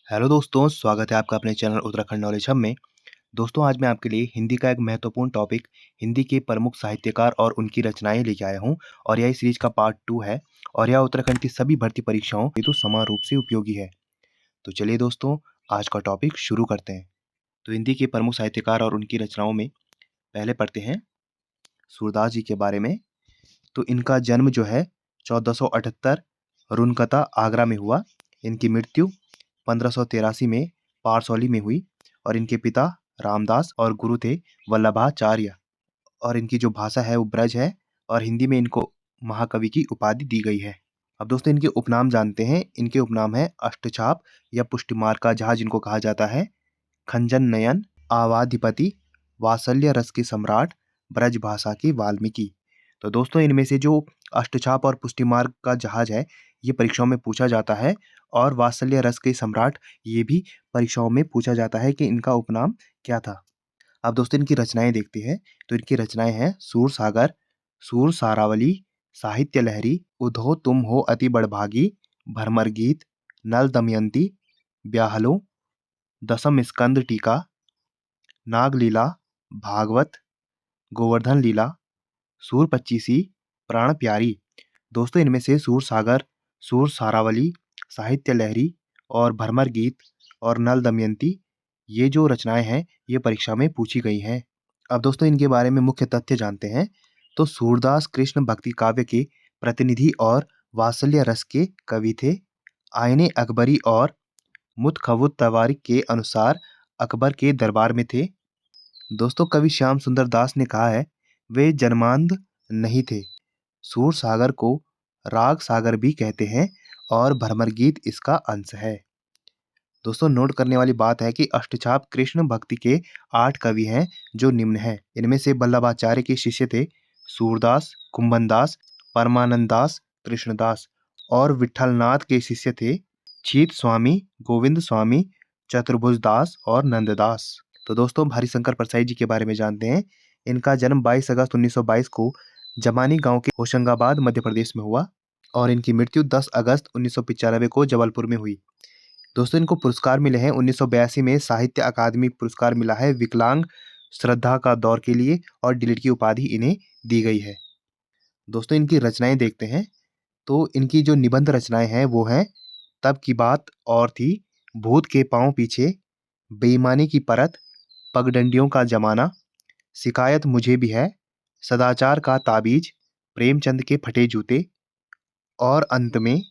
Hello दोस्तों, स्वागत है आपका अपने चैनल उत्तराखंड नॉलेज हब में। दोस्तों, आज मैं आपके लिए हिंदी का एक महत्वपूर्ण टॉपिक हिंदी के प्रमुख साहित्यकार और उनकी रचनाएं लेके आया हूं और यह सीरीज का पार्ट 2 है और यह उत्तराखंड की सभी भर्ती परीक्षाओं हेतु समान रूप से उपयोगी है। तो चलिए दोस्तों, आज का टॉपिक शुरू करते हैं। तो हिंदी के प्रमुख साहित्यकार और उनकी रचनाओं में पहले पढ़ते हैं सूरदास जी के बारे में। तो इनका जन्म जो है 1478 रुनकता आगरा में हुआ। इनकी मृत्यु 1583 में पारसौली में हुई और इनके पिता रामदास और गुरु थे वल्लभाचार्य और इनकी जो भाषा है वो ब्रज है और हिंदी में इनको महाकवि की उपाधि दी गई है। अब दोस्तों इनके उपनाम जानते हैं। इनके उपनाम है अष्टछाप या पुष्टिमार का जहाज इनको कहा जाता है, खंजन नयन, आवाधिपति, वात्सल्य रस के सम्राट, ब्रज भाषा की वाल्मीकि। तो दोस्तों इनमें से जो अष्टछाप और पुष्टिमार्ग का जहाज है ये परीक्षाओं में पूछा जाता है और वात्सल्य रस के सम्राट ये भी परीक्षाओं में पूछा जाता है कि इनका उपनाम क्या था। अब दोस्तों इनकी रचनाएं देखते हैं। तो इनकी रचनाएं हैं सूर सागर, सूर सारावली, साहित्य लहरी, उधो तुम हो अति बड़भागी, भरमर गीत, नल दमयंती, ब्याहलो, दसम स्कंद टीका, नागलीला, भागवत, गोवर्धन लीला, सूर पच्चीसी, प्राण प्यारी। दोस्तों इनमें से सूर सागर, सूर सारावली, साहित्य लहरी और भरमर गीत और नल दमयंती ये जो रचनाएं हैं ये परीक्षा में पूछी गई हैं। अब दोस्तों इनके बारे में मुख्य तथ्य जानते हैं। तो सूरदास कृष्ण भक्ति काव्य के प्रतिनिधि और वात्सल्य रस के कवि थे। आईने अकबरी और मुतखवुत तवारिक के अनुसार अकबर के दरबार में थे। दोस्तों कवि श्याम सुंदर दास ने कहा है वे जन्मांध नहीं थे। सूर सागर को राग सागर भी कहते हैं और भ्रमर गीत इसका अंश है। दोस्तों नोट करने वाली बात है कि अष्टछाप कृष्ण भक्ति के 8 कवि हैं जो निम्न हैं। इनमें से वल्लभाचार्य के शिष्य थे सूरदास, कुंभनदास, परमानंद दास, कृष्णदास और विठलनाथ के शिष्य थे चीत स्वामी, गोविंद स्वामी, चतुर्भुज दास और नंददास। तो दोस्तों हरिशंकर परसाई जी के बारे में जानते हैं। इनका जन्म 22 अगस्त 1922 को जमानी गांव के होशंगाबाद मध्य प्रदेश में हुआ और इनकी मृत्यु 10 अगस्त 1995 को जबलपुर में हुई। दोस्तों इनको पुरस्कार मिले हैं। 1982 में साहित्य अकादमी पुरस्कार मिला है विकलांग श्रद्धा का दौर के लिए और डिलीट की उपाधि इन्हें दी गई है। दोस्तों इनकी रचनाएं देखते हैं। तो इनकी जो निबंध रचनाएं हैं वो हैं तब की बात और थी, भूत के पांव पीछे, बेईमानी की परत, पगडंडियों का जमाना, शिकायत मुझे भी है, सदाचार का ताबीज, प्रेमचंद के फटे जूते और अंत में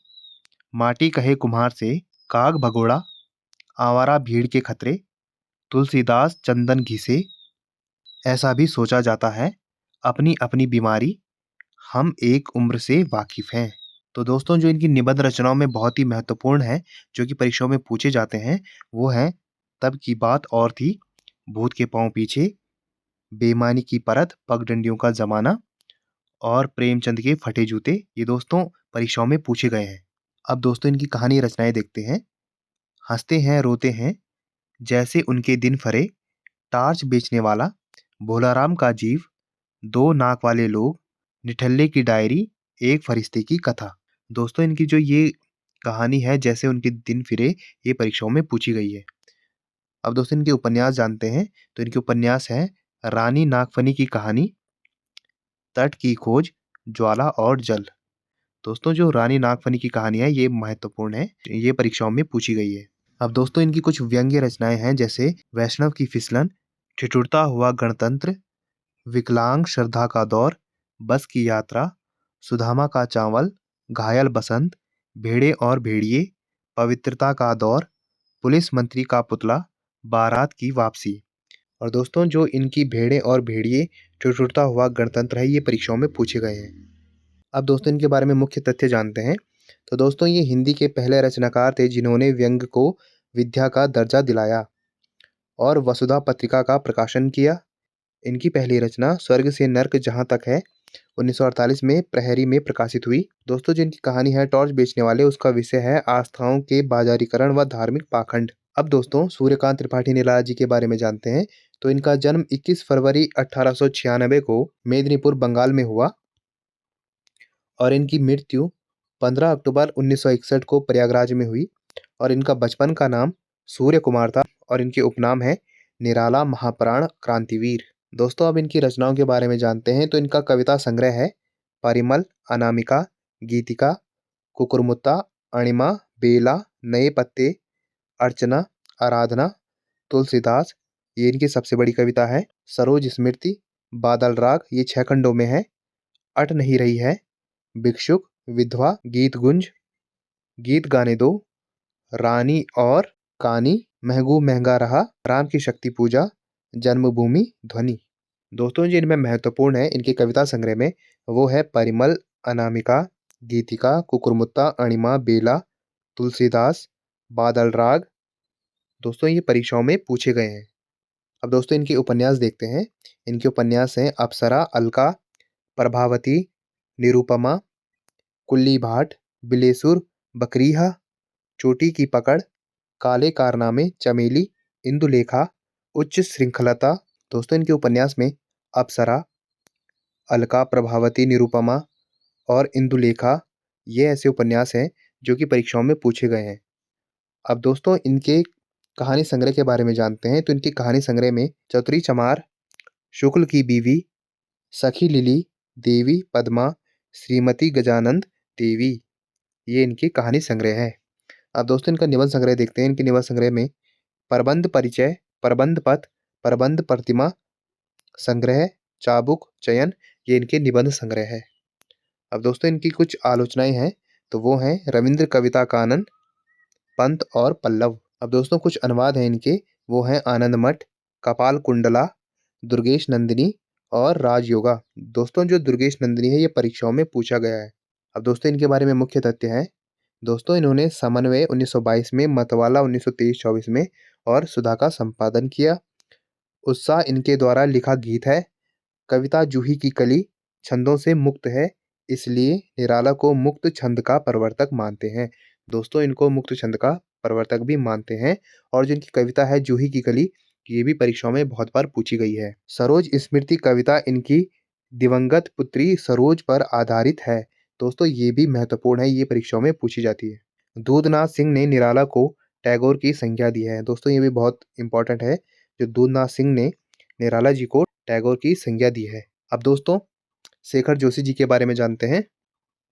माटी कहे कुम्हार से, काग भगोड़ा, आवारा भीड़ के खतरे, तुलसीदास चंदन घिसे, ऐसा भी सोचा जाता है, अपनी अपनी बीमारी, हम एक उम्र से वाकिफ हैं। तो दोस्तों जो इनकी निबंध रचनाओं में बहुत ही महत्वपूर्ण है जो कि परीक्षाओं में पूछे जाते हैं वो हैं तब की बात और थी, भूत के पांव पीछे, बेईमानी की परत, पगडंडियों का जमाना और प्रेमचंद के फटे जूते। ये दोस्तों परीक्षाओं में पूछे गए हैं। अब दोस्तों इनकी कहानी रचनाएं देखते हैं। हंसते हैं रोते हैं जैसे उनके दिन फरे, टार्च बेचने वाला, भोलाराम का जीव, दो नाक वाले लोग, निठल्ले की डायरी, एक फरिश्ते की कथा। दोस्तों इनकी जो ये कहानी है जैसे उनके दिन फिरे ये परीक्षाओं में पूछी गई है। अब दोस्तों इनके उपन्यास जानते हैं। तो इनके उपन्यास हैं रानी नागफनी की कहानी, तट की खोज, ज्वाला और जल। दोस्तों जो रानी नागफनी की कहानी है ये महत्वपूर्ण है, ये परीक्षाओं में पूछी गई है। अब दोस्तों इनकी कुछ व्यंग्य रचनाएं हैं जैसे वैष्णव की फिसलन, ठिठुरता हुआ गणतंत्र, विकलांग श्रद्धा का दौर, बस की यात्रा, सुदामा का चावल, घायल बसंत, भेड़े और भेड़िए, पवित्रता का दौर, पुलिस मंत्री का पुतला, बारात की वापसी। और दोस्तों जो इनकी भेड़े और भेड़िए, ठिठुरता हुआ गणतंत्र है ये परीक्षाओं में पूछे गए हैं। अब दोस्तों इनके बारे में मुख्य तथ्य जानते हैं। तो दोस्तों ये हिंदी के पहले रचनाकार थे जिन्होंने व्यंग्य को विद्या का दर्जा दिलाया और वसुधा पत्रिका का प्रकाशन किया। इनकी पहली रचना स्वर्ग से नर्क जहां तक है 1948 में प्रहरी में प्रकाशित हुई। दोस्तों जिनकी कहानी है टॉर्च बेचने वाले, उसका विषय है आस्थाओं के बाजारीकरण व धार्मिक पाखंड। अब दोस्तों सूर्यकांत त्रिपाठी निराला जी के बारे में जानते हैं। तो इनका जन्म 21 फरवरी 1896 को मेदिनीपुर बंगाल में हुआ और इनकी मृत्यु 15 अक्टूबर 1961 को प्रयागराज में हुई और इनका बचपन का नाम सूर्य कुमार था और इनके उपनाम है निराला, महाप्राण, क्रांतिवीर। दोस्तों अब इनकी रचनाओं के बारे में जानते हैं। तो इनका कविता संग्रह है परिमल, अनामिका, गीतिका, कुकुरमुत्ता, अणिमा, बेला, नए पत्ते, अर्चना, आराधना, तुलसीदास, ये इनकी सबसे बड़ी कविता है। सरोज स्मृति, बादल राग, ये 6 खंडों में है। अट नहीं रही है, भिक्षुक, विधवा, गीत गुंज, गीत गाने दो, रानी और कानी, महबूब महंगा रहा, राम की शक्ति पूजा, जन्मभूमि, ध्वनि। दोस्तों जो इनमें महत्वपूर्ण है इनके कविता संग्रह में, वो है परिमल, अनामिका, गीतिका, कुकुरमुत्ता, अणिमा, बेला, तुलसीदास, बादल राग। दोस्तों ये परीक्षाओं में पूछे गए हैं। अब दोस्तों इनके उपन्यास देखते हैं। इनके उपन्यास हैं अप्सरा, अलका, प्रभावती, निरुपमा, कुल्ली भाट, बिलेसुर, बकरीहा, चोटी की पकड़, काले कारनामे, चमेली, इंदुलेखा, उच्च श्रृंखलता। दोस्तों इनके उपन्यास में अप्सरा, अलका, प्रभावती, निरुपमा और इंदुलेखा, ये ऐसे उपन्यास हैं जो कि परीक्षाओं में पूछे गए हैं। अब दोस्तों इनके कहानी संग्रह के बारे में जानते हैं। तो इनकी कहानी संग्रह में चतुरी चमार, शुक्ल की बीवी, सखी लिली, देवी पद्मा, श्रीमती गजानंद देवी, ये इनकी कहानी संग्रह है। अब दोस्तों इनका निबंध संग्रह देखते हैं। इनके निबंध संग्रह में प्रबंध परिचय, प्रबंध पथ, प्रबंध प्रतिमा संग्रह, चाबुक, चयन, ये इनके निबंध संग्रह है। अब दोस्तों इनकी कुछ आलोचनाएं हैं। तो वो हैं रविंद्र कविता कानन, पंत और पल्लव। अब दोस्तों कुछ अनुवाद हैं इनके, वो हैं आनंद मठ, कपाल कुंडला, दुर्गेश नंदिनी और राजयोगा। दोस्तों जो दुर्गेश नंदिनी है ये परीक्षाओं में पूछा गया है। अब दोस्तों इनके बारे में मुख्य तथ्य हैं। दोस्तों इन्होंने समन्वय 1922 में, मतवाला 1923-24 में और सुधा का संपादन किया। उत्साह इनके द्वारा लिखा गीत है। कविता जूही की कली छंदों से मुक्त है, इसलिए निराला को मुक्त छंद का प्रवर्तक मानते हैं। दोस्तों इनको मुक्त छंद का प्रवर्तक भी मानते हैं। और जो इनकी कविता है जूही की कली, ये भी परीक्षाओं में बहुत बार पूछी गई है। सरोज स्मृति कविता इनकी दिवंगत पुत्री सरोज पर आधारित है। दोस्तों ये भी महत्वपूर्ण है, ये परीक्षाओं में पूछी जाती है। दूधनाथ सिंह ने निराला को टैगोर की संज्ञा दी है। दोस्तों ये भी बहुत इंपॉर्टेंट है, जो दूधनाथ सिंह ने निराला जी को टैगोर की संज्ञा दी है। अब दोस्तों शेखर जोशी जी के बारे में जानते हैं।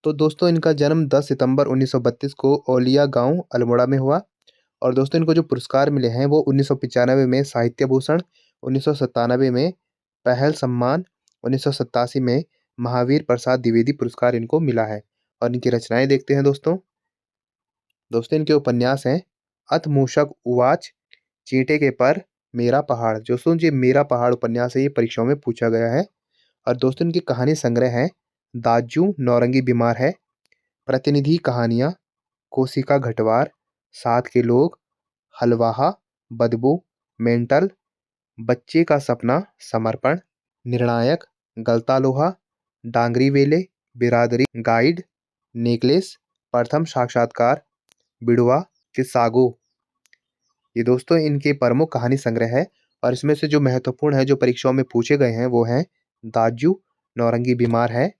तो दोस्तों इनका जन्म 10 सितंबर 1932 को ओलिया गांव अल्मोड़ा में हुआ। और दोस्तों इनको जो पुरस्कार मिले हैं वो 1995 में साहित्य भूषण, 1997 में पहल सम्मान, 1987 में महावीर प्रसाद द्विवेदी पुरस्कार इनको मिला है। और इनकी रचनाएं देखते हैं दोस्तों। दोस्तों इनके उपन्यास हैं अथ मूषक उवाच, चींटे के पर, मेरा पहाड़। दोस्तों जी मेरा पहाड़ उपन्यास है, ये परीक्षाओं में पूछा गया है। और दोस्तों इनकी कहानी संग्रह है दाजू, नौरंगी बीमार है, प्रतिनिधि कहानियाँ, कोशिका घटवार, साथ के लोग, हलवाहा, बदबू, मेंटल, बच्चे का सपना, समर्पण, निर्णायक, गलता लोहा, डांगरी वेले, बिरादरी, गाइड, नेकलेस, प्रथम साक्षात्कार, बिड़वा, किस्सागो। ये दोस्तों इनके प्रमुख कहानी संग्रह है। और इसमें से जो महत्वपूर्ण है, जो परीक्षाओं में पूछे गए हैं, वो हैं दाजू, नौरंगी बीमार है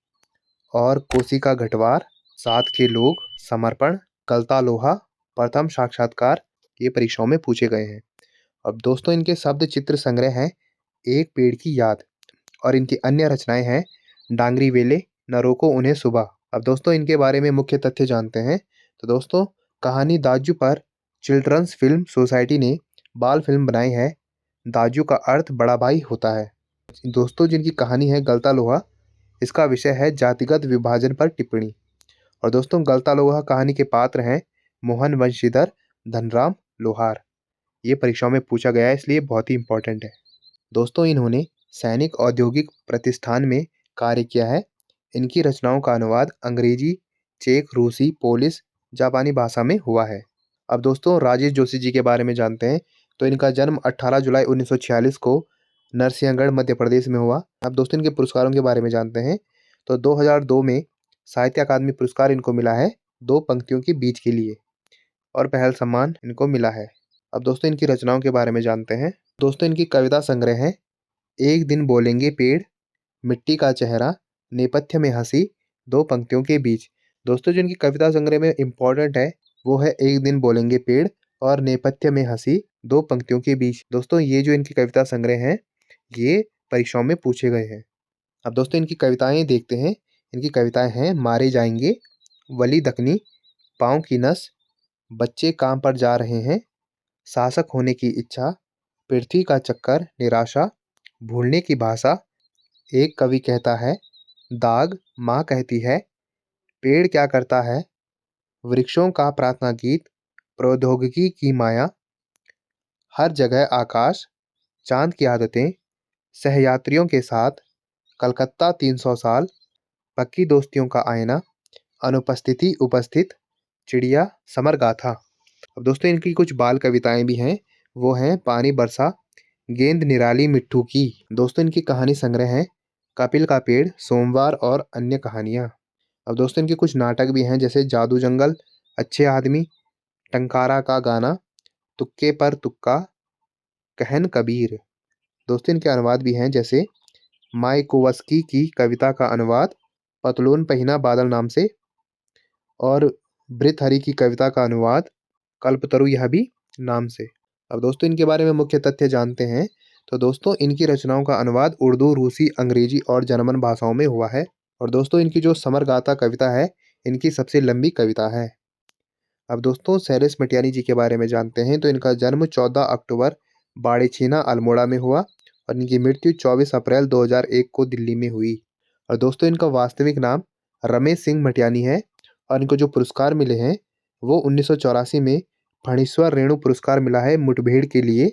और कोशिका घटवार, साथ के लोग, समर्पण, गलता लोहा, प्रथम साक्षात्कार, ये परीक्षाओं में पूछे गए हैं। अब दोस्तों इनके शब्द चित्र संग्रह हैं एक पेड़ की याद। और इनकी अन्य रचनाएं हैं डांगरी वेले, न रोको उन्हें सुबह। अब दोस्तों इनके बारे में मुख्य तथ्य जानते हैं। तो दोस्तों कहानी दाजू पर चिल्ड्रंस फिल्म सोसाइटी ने बाल फिल्म बनाई है। दाजू का अर्थ बड़ा भाई होता है। दोस्तों जिनकी कहानी है गलता लोहा, इसका विषय है जातिगत विभाजन पर टिप्पणी। और दोस्तों गलता लोहा कहानी के पात्र हैं मोहन वंशीधर, धनराम लोहार। ये परीक्षाओं में पूछा गया है, इसलिए बहुत ही इंपॉर्टेंट है। दोस्तों इन्होंने सैनिक औद्योगिक प्रतिष्ठान में कार्य किया है। इनकी रचनाओं का अनुवाद अंग्रेजी, चेक, रूसी, पोलिश, जापानी भाषा में हुआ है। अब दोस्तों राजेश जोशी जी के बारे में जानते हैं। तो इनका जन्म 18 जुलाई 1946 को नरसिंहगढ़ मध्य प्रदेश में हुआ। अब दोस्तों इनके पुरस्कारों के बारे में जानते हैं। तो 2002 में साहित्य अकादमी पुरस्कार इनको मिला है दो पंक्तियों के बीच के लिए, और पहल सम्मान इनको मिला है। अब दोस्तों इनकी रचनाओं के बारे में जानते हैं। दोस्तों इनकी कविता संग्रह है एक दिन बोलेंगे पेड़, मिट्टी का चेहरा, नेपथ्य में हंसी, दो पंक्तियों के बीच। दोस्तों जो इनकी कविता संग्रह में इम्पोर्टेंट है वो है एक दिन बोलेंगे पेड़ और नेपथ्य में हंसी दो पंक्तियों के बीच। दोस्तों ये जो इनकी कविता संग्रह हैं ये परीक्षाओं में पूछे गए हैं। अब दोस्तों इनकी कविताएं देखते हैं। इनकी कविताएं हैं मारे जाएंगे, वली दकनी, पाँव की नस, बच्चे काम पर जा रहे हैं, शासक होने की इच्छा, पृथ्वी का चक्कर, निराशा, भूलने की भाषा, एक कवि कहता है, दाग, माँ कहती है, पेड़ क्या करता है, वृक्षों का प्रार्थना गीत, प्रौद्योगिकी की माया, हर जगह आकाश, चांद की आदतें, सहयात्रियों के साथ, कलकत्ता 300 साल, पक्की दोस्तियों का आईना, अनुपस्थिति उपस्थित, चिड़िया, समर गाथा। अब दोस्तों इनकी कुछ बाल कविताएं भी हैं। वो हैं पानी बरसा, गेंद निराली मिट्ठू की। दोस्तों इनकी कहानी संग्रह है कपिल का पेड़, सोमवार और अन्य कहानियां। अब दोस्तों इनके कुछ नाटक भी हैं जैसे जादू जंगल, अच्छे आदमी, टंकारा का गाना, तुक्के पर तुक्का, कहन कबीर। दोस्तों इनके अनुवाद भी हैं जैसे मायकोवस्की की कविता का अनुवाद पतलून पहिना बादल नाम से, और भृतहरि की कविता का अनुवाद कल्पतरु यह भी नाम से। अब दोस्तों इनके बारे में मुख्य तथ्य जानते हैं। तो दोस्तों इनकी रचनाओं का अनुवाद उर्दू, रूसी, अंग्रेजी और जर्मन भाषाओं में हुआ है। और दोस्तों इनकी जो समर गाथा कविता है इनकी सबसे लंबी कविता है। अब दोस्तों शैलेश मटियानी जी के बारे में जानते हैं। तो इनका जन्म 14 अक्टूबर बाड़ीछीना अल्मोड़ा में हुआ और इनकी मृत्यु 24 अप्रैल 2001 को दिल्ली में हुई। और दोस्तों इनका वास्तविक नाम रमेश सिंह मटियानी है और इनको जो पुरस्कार मिले हैं वो 1984 में फणीश्वर रेणु पुरस्कार मिला है मुठभेड़ के लिए,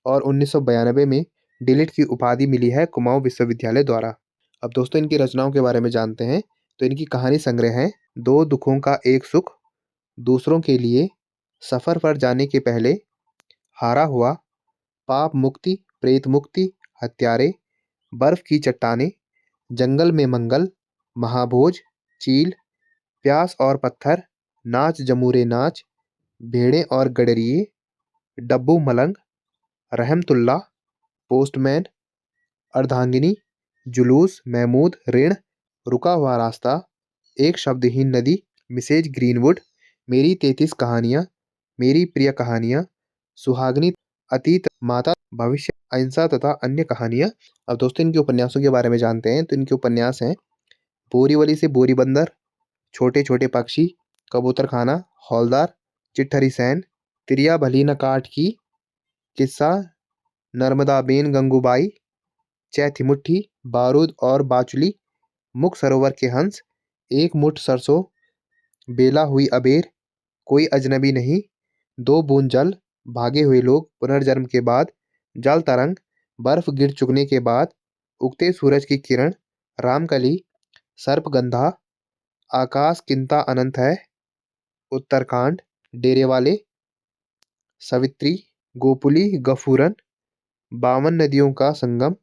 और 1992 में डिलिट की उपाधि मिली है कुमाऊं विश्वविद्यालय द्वारा। अब दोस्तों इनकी रचनाओं के बारे में जानते हैं। तो इनकी कहानी संग्रह है दो दुखों का एक सुख, दूसरों के लिए, सफर पर जाने के पहले, हारा हुआ, पाप मुक्ति, प्रेत मुक्ति, हत्यारे, बर्फ की चट्टानें, जंगल में मंगल, महाभोज, चील, प्यास और पत्थर, नाच जमूरे नाच, भेड़ें और गडरिये, डब्बू मलंग, रहमतुल्लाह, पोस्टमैन, अर्धांगिनी, जुलूस, महमूद, ऋण, रुका हुआ रास्ता, एक शब्दहीन नदी, मिसेज ग्रीनवुड, मेरी 33 कहानियाँ, मेरी प्रिय कहानियाँ, सुहागनी, अतीत, माता, भविष्य, अहिंसा तथा अन्य कहानियाँ। अब दोस्तों इनके उपन्यासों के बारे में जानते हैं। तो इनके उपन्यास हैं बोरीवली से बोरी बंदर, छोटे छोटे पक्षी, कबूतर खाना, हौलदार, चिट्ठरी सैन, तिरिया भली न काठ की, किस्सा, नर्मदाबेन गंगूबाई, चैथी मुट्ठी, बारूद और बाचुली, मुख सरोवर के हंस, एक मुठ सरसों, बेला हुई अबेर, कोई अजनबी नहीं, दो बूंद जल, भागे हुए लोग, पुनर्जन्म के बाद, जल तरंग, बर्फ गिर चुकने के बाद, उगते सूरज की किरण, रामकली, सर्पगंधा, आकाश किंता अनंत है, उत्तरकांड, डेरे वाले, सवित्री, गोपुली, गफूरन, 52 नदियों का संगम,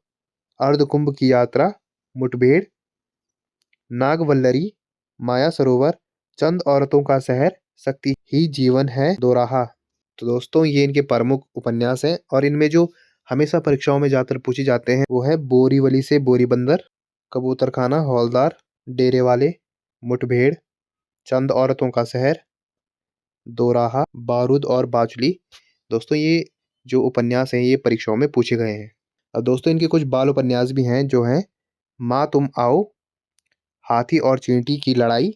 अर्धकुंभ की यात्रा, मुठभेड़, नागवल्लरी, माया सरोवर, चंद औरतों का शहर, शक्ति ही जीवन है दोराहा। तो दोस्तों ये इनके प्रमुख उपन्यास हैं और इनमें जो हमेशा परीक्षाओं में ज्यादातर पूछे जाते हैं वो है बोरीवली से बोरी बंदर, कबूतरखाना, हौलदार, डेरे वाले, मुठभेड़, चंद औरतों का शहर, दोराहा, बारूद और बाचुली। दोस्तों ये जो उपन्यास हैं ये परीक्षाओं में पूछे गए हैं। अब दोस्तों इनके कुछ बाल उपन्यास भी हैं जो हैं माँ तुम आओ, हाथी और चींटी की लड़ाई,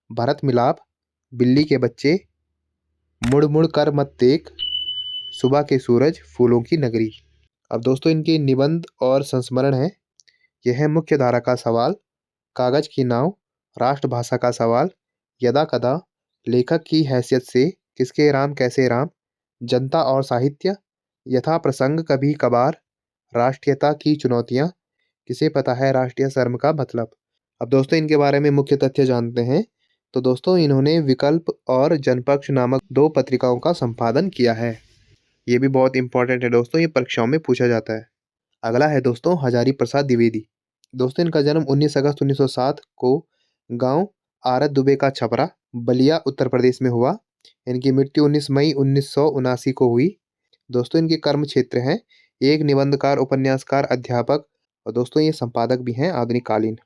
भरत मिलाप, बिल्ली के बच्चे, मुड़ मुड़ कर मत देख, सुबह के सूरज, फूलों की नगरी। अब दोस्तों इनके निबंध और संस्मरण हैं। यह है मुख्य धारा का सवाल, कागज की नाव, राष्ट्रभाषा का सवाल, यदा कदा, लेखक की हैसियत से, किसके राम कैसे राम, जनता और साहित्य, यथा प्रसंग कभी कभार, राष्ट्रीयता की चुनौतियां, किसे पता है राष्ट्रीय शर्म का मतलब। अब दोस्तों इनके बारे में मुख्य तथ्य जानते हैं। तो दोस्तों इन्होंने विकल्प और जनपक्ष नामक दो पत्रिकाओं का संपादन किया है। ये भी बहुत इंपॉर्टेंट है दोस्तों, ये परीक्षाओं में पूछा जाता है। अगला है दोस्तों हजारी प्रसाद द्विवेदी। दोस्तों इनका जन्म 19 अगस्त 1907 को गांव आरत दुबे का छपरा, बलिया, उत्तर प्रदेश में हुआ। इनकी मृत्यु 19 मई 1979 को हुई। दोस्तों इनके कर्म क्षेत्र हैं एक निबंधकार, उपन्यासकार, अध्यापक और दोस्तों ये संपादक भी हैं आधुनिक कालीन।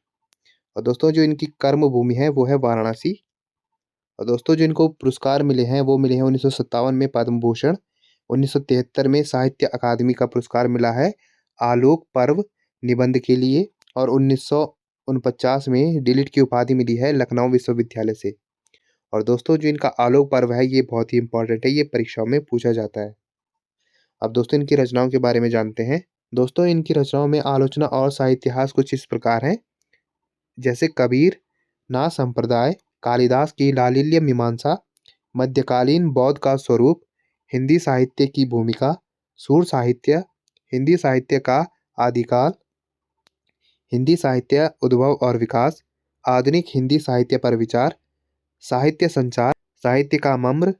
और दोस्तों जो इनकी कर्म भूमि है वो है वाराणसी। और दोस्तों जो इनको पुरस्कार मिले हैं वो मिले हैं 1957 में पद्म भूषण, 1973 में साहित्य अकादमी का पुरस्कार मिला है आलोक पर्व निबंध के लिए, और 1949 में डिलीट की उपाधि मिली है लखनऊ विश्वविद्यालय से। और दोस्तों जो इनका आलोक पर्व है ये बहुत ही इंपॉर्टेंट है, ये परीक्षाओं में पूछा जाता है। अब दोस्तों इनकी रचनाओं के बारे में जानते हैं। दोस्तों इनकी रचनाओं में आलोचना और साहित्यास कुछ इस प्रकार है, जैसे कबीर ना संप्रदाय, कालिदास की लालिल्य मीमांसा, मध्यकालीन बौद्ध का स्वरूप, हिंदी साहित्य की भूमिका, सूर साहित्य, हिंदी साहित्य का आदिकाल, हिंदी साहित्य उद्भव और विकास, आधुनिक हिंदी साहित्य पर विचार, साहित्य संचार, साहित्य का मम्र,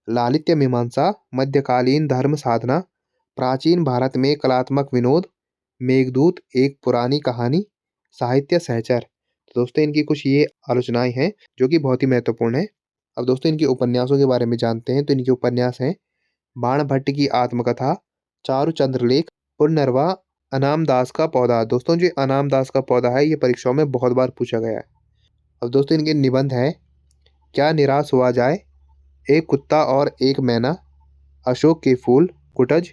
लालित्य मीमांसा, मध्यकालीन धर्म साधना, प्राचीन भारत में कलात्मक विनोद, मेघदूत एक पुरानी कहानी, साहित्य सहचर। तो दोस्तों इनकी कुछ ये आलोचनाएं हैं जो कि बहुत ही महत्वपूर्ण है। अब दोस्तों इनके उपन्यासों के बारे में जानते हैं। तो इनके उपन्यास हैं बाण भट्ट की आत्मकथा, चारु चंद्रलेख, पुनर्वा, अनाम दास का पौधा। दोस्तों जो अनाम दास का पौधा है ये परीक्षाओं में बहुत बार पूछा गया है। अब दोस्तों इनके निबंध है क्या निराश हुआ जाए, एक कुत्ता और एक मैना, अशोक के फूल, कुटज,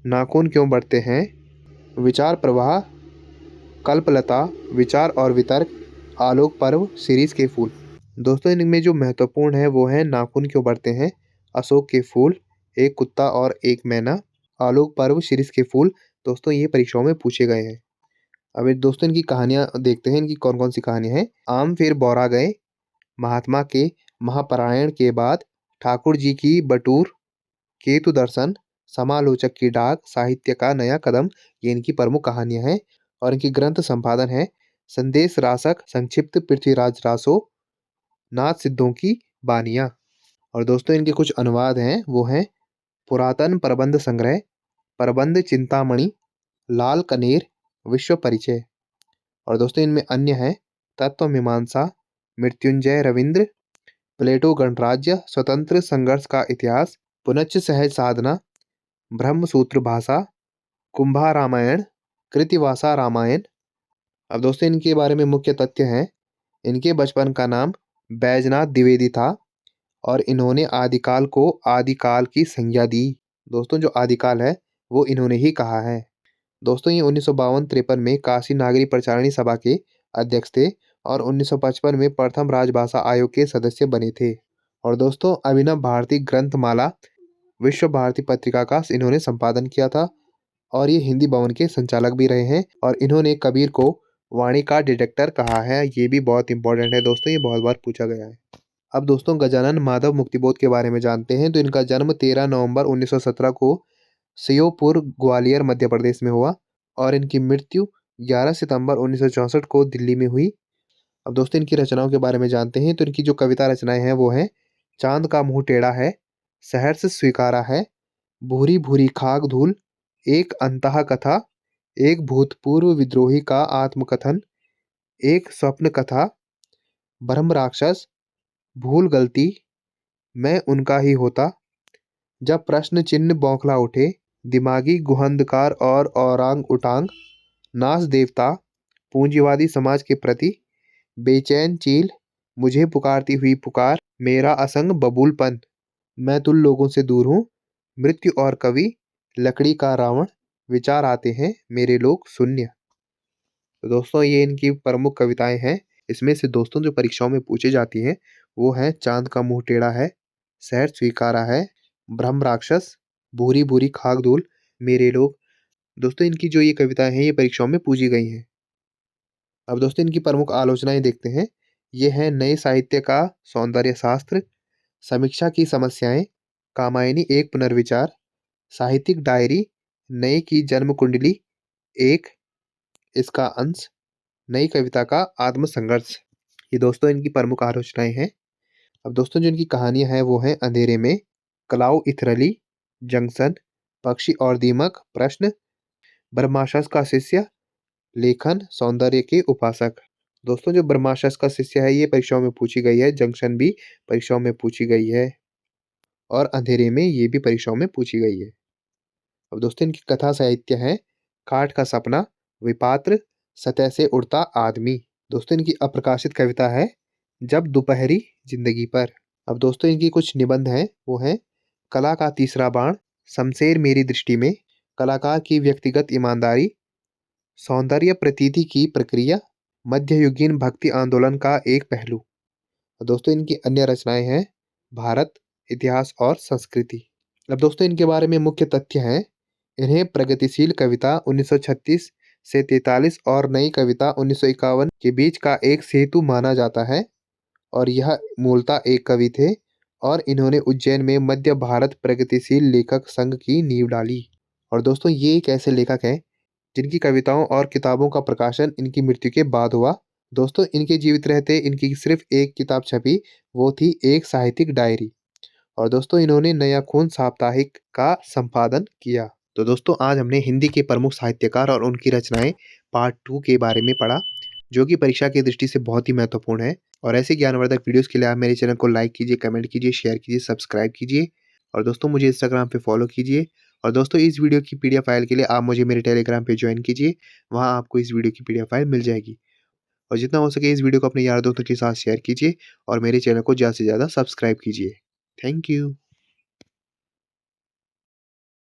नाखून क्यों बढ़ते हैं, विचार प्रवाह, कल्पलता, विचार और वितर्क, आलोक पर्व, सीरीज के फूल। दोस्तों इनमें जो महत्वपूर्ण है वो है नाखून क्यों बढ़ते हैं, अशोक के फूल, एक कुत्ता और एक मैना, आलोक पर्व, सीरीज के फूल। दोस्तों ये परीक्षाओं में पूछे गए हैं। अब दोस्तों इनकी कहानियां देखते हैं, इनकी कौन कौन सी कहानियां हैं। आम फिर बौरा गए, महात्मा के महापरायण के बाद, ठाकुर जी की बटूर, केतु दर्शन, समालोचक की डाक, साहित्य का नया कदम, ये इनकी प्रमुख कहानियां हैं। और इनकी ग्रंथ संपादन है संदेश रासक, संक्षिप्त पृथ्वीराज रासो, नाथ सिद्धों की बानियां। और दोस्तों इनके कुछ अनुवाद हैं, वो हैं पुरातन प्रबंध संग्रह, प्रबंध चिंतामणि, लाल कनेर, विश्व परिचय। और दोस्तों इनमें अन्य है तत्व मीमांसा, मृत्युंजय रविंद्र, प्लेटो गणराज्य, स्वतंत्र संघर्ष का इतिहास, पुनच्च सहज साधना, ब्रह्मसूत्र भाषा, कुंभा रामायण, कृतिवासा रामायण। अब दोस्तों इनके बारे में मुख्य तथ्य हैं, इनके बचपन का नाम बैजनाथ द्विवेदी था और इन्होंने आदिकाल को आदिकाल की संज्ञा दी। दोस्तों जो आदिकाल है वो इन्होंने ही कहा है। दोस्तों ये 1952-53 में काशी नागरी प्रचारणी सभा के अध्यक्ष थे और 1955 में प्रथम राजभाषा आयोग के सदस्य बने थे। और दोस्तों अभिनव भारती ग्रंथमाला, विश्व भारती पत्रिका का इन्होंने संपादन किया था और ये हिंदी भवन के संचालक भी रहे हैं। और इन्होंने कबीर को वाणी का डिटेक्टर कहा है, ये भी बहुत इंपॉर्टेंट है दोस्तों, ये बहुत बार पूछा गया है। अब दोस्तों गजानन माधव मुक्तिबोध के बारे में जानते हैं। तो इनका जन्म 13 नवंबर 1917 को श्योपुर ग्वालियर मध्य प्रदेश में हुआ और इनकी मृत्यु 11 सितंबर 1964 को दिल्ली में हुई। अब दोस्तों इनकी रचनाओं के बारे में जानते हैं। तो इनकी जो कविता रचनाएं हैं वो हैं चांद का मुंह टेढ़ा है, सहर्ष स्वीकारा है, भूरी भूरी खाक धूल, एक अंतः कथा, एक भूतपूर्व विद्रोही का आत्मकथन, एक स्वप्न कथा, ब्रह्म राक्षस, भूल गलती, मैं उनका ही होता, जब प्रश्न चिन्ह बौखला उठे, दिमागी गुहंधकार और औरांग उटांग, नास देवता, पूंजीवादी समाज के प्रति, बेचैन चील, मुझे पुकारती हुई पुकार, मेरा असंग बबूलपन, मैं तुम लोगों से दूर हूँ, मृत्यु और कवि, लकड़ी का रावण, विचार आते हैं मेरे लोग शून्य। तो दोस्तों ये इनकी प्रमुख कविताएं हैं। इसमें से दोस्तों जो परीक्षाओं में पूछी जाती हैं वो है चांद का मुंह टेढ़ा है, शहर स्वीकारा है, ब्रह्म राक्षस, भूरी भूरी खाक धूल, मेरे लोग। दोस्तों इनकी जो ये कविताएं हैं ये परीक्षाओं में पूछी गई हैं। अब दोस्तों इनकी प्रमुख आलोचनाएं देखते हैं। ये है नए साहित्य का सौंदर्य शास्त्र, समीक्षा की समस्याएं, कामायनी एक पुनर्विचार, साहित्यिक डायरी, नए की जन्म कुंडली एक, इसका अंश, नई कविता का आत्मसंघर्ष। ये दोस्तों इनकी प्रमुख आलोचनाएं हैं। अब दोस्तों जो इनकी कहानियां हैं वो हैं अंधेरे में, कलाउ इथरली, जंक्शन, पक्षी और दीमक, प्रश्न, ब्रह्माशस का शिष्य, लेखन, सौंदर्य के उपासक। दोस्तों जो ब्रह्माशस का शिष्य है ये परीक्षाओं में पूछी गई है, जंक्शन भी परीक्षाओं में पूछी गई है और अंधेरे में ये भी परीक्षाओं में पूछी गई है। अब दोस्तों इनकी कथा साहित्य है काठ का सपना, विपात्र, सतह से उड़ता आदमी। दोस्तों इनकी अप्रकाशित कविता है जब दोपहरी जिंदगी पर। अब दोस्तों इनकी कुछ निबंध हैं, वो हैं कला का तीसरा बाण, शमशेर मेरी दृष्टि में, कलाकार की व्यक्तिगत ईमानदारी, सौंदर्य प्रतीति की प्रक्रिया, मध्ययुगीन भक्ति आंदोलन का एक पहलू। और दोस्तों इनकी अन्य रचनाएं हैं भारत, इतिहास और संस्कृति। अब दोस्तों इनके बारे में मुख्य तथ्य हैं, इन्हें प्रगतिशील कविता 1936 से 43 और नई कविता 1951 के बीच का एक सेतु माना जाता है और यह मूलतः एक कवि थे और इन्होंने उज्जैन में मध्य भारत प्रगतिशील लेखक संघ की नींव डाली। और दोस्तों ये एक ऐसे लेखक हैं जिनकी कविताओं और किताबों का प्रकाशन इनकी मृत्यु के बाद हुआ। दोस्तों इनके जीवित रहते इनकी सिर्फ एक किताब छपी, वो थी एक साहित्यिक डायरी। और दोस्तों इन्होंने नया खून साप्ताहिक का संपादन किया। तो दोस्तों आज हमने हिंदी के प्रमुख साहित्यकार और उनकी रचनाएं पार्ट 2 के बारे में पढ़ा, जो कि परीक्षा की दृष्टि से बहुत ही महत्वपूर्ण है। और ऐसे ज्ञानवर्धक वीडियोस के लिए आप मेरे चैनल को लाइक कीजिए, कमेंट कीजिए, शेयर कीजिए, सब्सक्राइब कीजिए और दोस्तों मुझे इंस्टाग्राम पे फॉलो कीजिए। और दोस्तों इस वीडियो की पीडीएफ फाइल के लिए आप मुझे मेरे टेलीग्राम पे ज्वाइन कीजिए, वहाँ आपको इस वीडियो की पीडीएफ फाइल मिल जाएगी। और जितना हो सके इस वीडियो को अपने यार दोस्तों के साथ शेयर कीजिए और मेरे चैनल को ज़्यादा से ज़्यादा सब्सक्राइब कीजिए। Thank you.